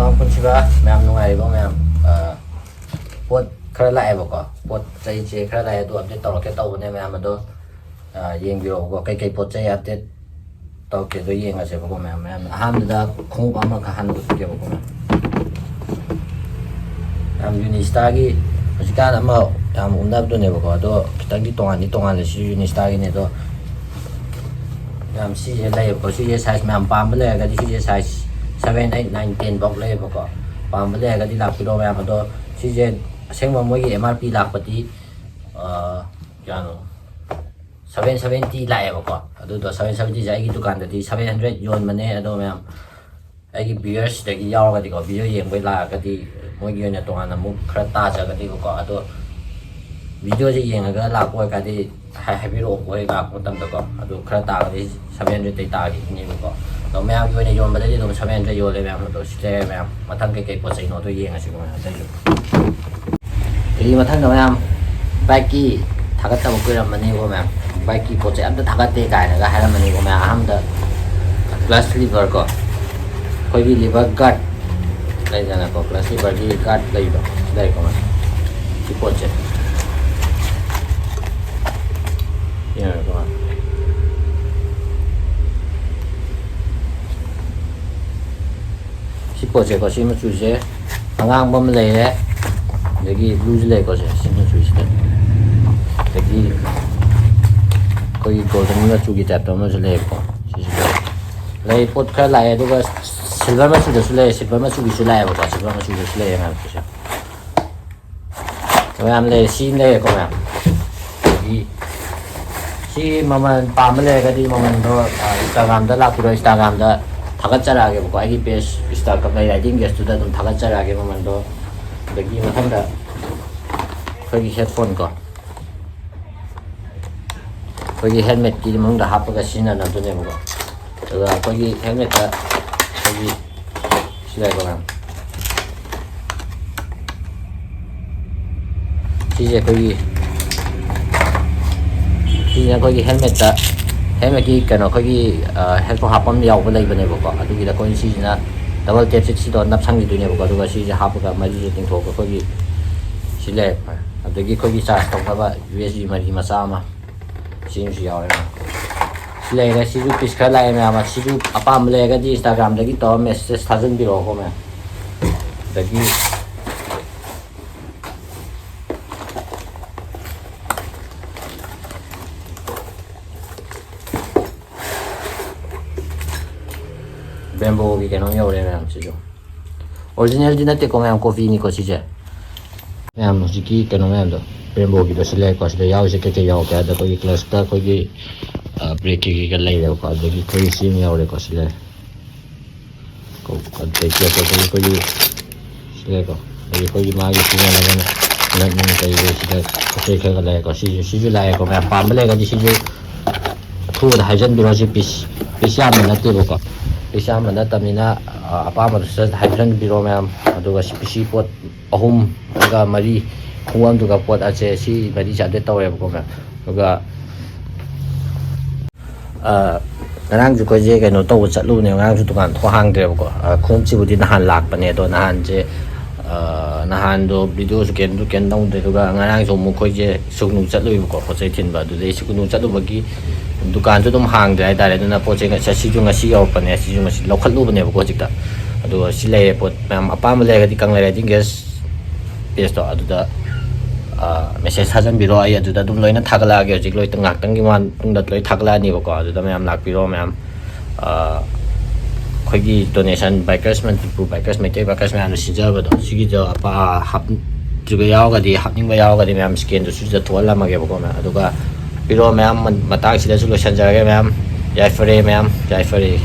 Abang pun siapa, memang nungai bang memang pot kerala bako, pot cai kerala itu update tahu kita tahu ni memang itu yang bio bako kai potchei update tahu kita yang aja bako memang dah kong apa kahan bako dia bako memang Unista lagi jika nama yang undang tu ni bako itu kita di tongan lesi Unista ini tu memang si je lah bako si je size memang pam boleh kan si je size 7, 8, 9, 10 บอกเลยบอกก็ปามไปเลยก็ที่หลักกิโลแมมตัวซีเจนเช่นว่าเมื่อกี้ MRP หลักปฏิอย่าง770ไล่บอกก็ตัว770จะไอ้กี่ตุกันแต่ที่700โยนมันเนี่ยตัวแมมไอ้กี่บิร์สแต่กี่ยาวก็ที่ก็บิร์สยังเวลาก็ที่เมื่อกี้เนี่ยตัวนั้นมุกคราตาจะก็ที่บอกก็ตัววิดีโอจะยังก็หลักไว้ก็ที่ให้พี่โรบไว้กับคนตั้งตัวก็ตัวคราตาก็ที่700ตีตาที่นี่บอกก็ตัวแมวอยู่ในโยนมาได้ที่ตรงชาวแมนจะโยนเลยแมวตัวชิเล่แมวมาทั้งเก๋ๆปวดใส่หนอตัวเองอะสิคุณได้อยู่ทีนี้มาทั้งตัวแมวไบกี้ทักกันตัวกุยรำมันนี่กูแมวไบกี้ปวดใส่อันเดอร์ทักกันเตะไก่นะก็ให้รำมันนี่กูแมวห้ามเดอร์คลาสลิเวอร์ก็คอยวิลิเวอร์กัดได้ยังไงก็คลาสลิเวอร์ที่กัดได้อยู่ได้กูแมวที่ปวดใส่ยังไงกูแมวsi potchei ko si machu je angang bom le lagi blue le ko je si machu je lagi koi golden na chu gi tap to ma le ko si le pot kha lai do ga silver ma chu de su le silver ma chu gi su lai ko silver ma chu gi su le ma ko ja ko am le si le ko ma lagi si maman pa ma le ga di maman do Instagram da la ku Instagram da 타가짜라게 보고 아기 베스 스타 갑자기 라이딩 게스트다 좀 타가짜라게 보면 또 여기 한다 거기 헤드폰 거 거기 헬멧 끼리 뭔가 하프가 신나는 돈에 보고 그거 거기 헬멧 거기 시대 거랑 이제 거기 헬멧 헬멧이 그노 거기 헤드폰 합본 야고 lấy bên này 보고 아두기다 거기 시즈나 더블 탭 시도 납상이 되네 보고 그거 시즈 하프가 마지 띵 도고 거기 실내 아두기 거기 차스 통하바 USB 마리 마사마 신시 야오래 실내에 시즈 피스카 라이메 아마 시즈 아빠 물레가 디 인스타그램 저기 또 메시지 사진 비로 보면 저기 뱀보기 개놈이 오래면 쓰죠. 오리지널 디나테 코면 코피니 코시제. 그냥 무지기 개놈에도 뱀보기도 실내 것이도 야우시 깨게 야우게 하다 거기 클래스다 거기 브레이크기가 레이라고 거기 거기 심이 오래 것이래. 거기 거기 실내거 거기 마기 심어나가는 난 거기 시대 potchei 레이 것이 시주라에 거면 밤블레가 시주 투다 하전 비로지 비시하면 나뜨고 Bisa mana tamina apa maksud hydran biro memang aduga si pot ahum juga mari kuam juga pot aja si mari jadi tahu ya bukan juga ngarang juga je kan tahu caklu ni ngarang tu kan tuhang dia bukan kunci budi nahan lak pane tu nahan je nahan do video suken dong juga ngarang semua kau je sugnu caklu bukan potchei tin badu deh sugnu caklu bagi dukaan tu dum hang dai dai na potchei nga si ju nga si yaw pa ne si ju nga si lokal lu ne ko jikta adu si le pot mam apa ma le ga di kanglei raiding gas page to adu da message sajan biro ai adu da dum loina thagala ge jik loi tangak tang gi man tung da loi thagla ni ko adu da mam lak biro mam khoi gi donation bikers meitei bikers mam si ja ba do si gi jo apa hap ju ga yaw ga di hapning ba yaw ga di mam scan du su ja thola ma ge ko ma adu ga Pero ma'am matang sila solution jage ma'am jai fare